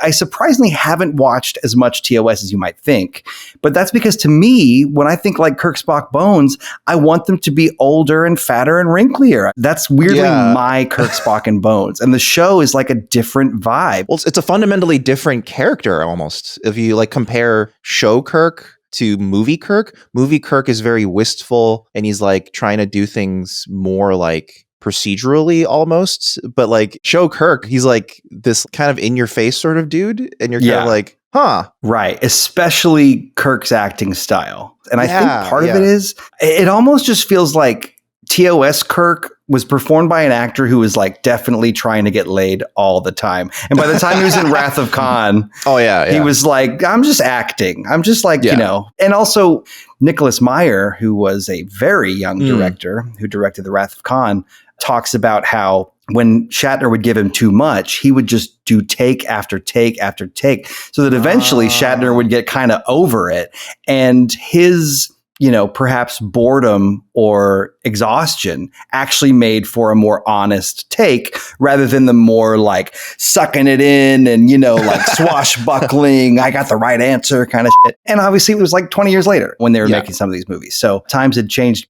I surprisingly haven't watched as much TOS as you might think. But that's because to me, when I think like Kirk, Spock, Bones, I want them to be older and fatter and wrinklier. That's weirdly my Kirk, Spock, and Bones. And the show is like a different vibe. Well, it's a fundamentally different character almost. If you like compare show Kirk to movie Kirk is very wistful and he's like trying to do things more like procedurally almost, but like show Kirk, he's like this kind of in your face sort of dude, and you're kind of like, huh. Right. Especially Kirk's acting style. And I think part of it is, it almost just feels like TOS Kirk was performed by an actor who was like definitely trying to get laid all the time. And by the time he was in Wrath of Khan, he was like, I'm just acting. I'm just like, you know, and also Nicholas Meyer, who was a very young director who directed The Wrath of Khan, talks about how when Shatner would give him too much, he would just do take after take after take, so that eventually Shatner would get kind of over it. And his, you know, perhaps boredom or exhaustion actually made for a more honest take rather than the more like sucking it in and, you know, like swashbuckling, I got the right answer kind of shit. And obviously it was like 20 years later when they were making some of these movies. So times had changed.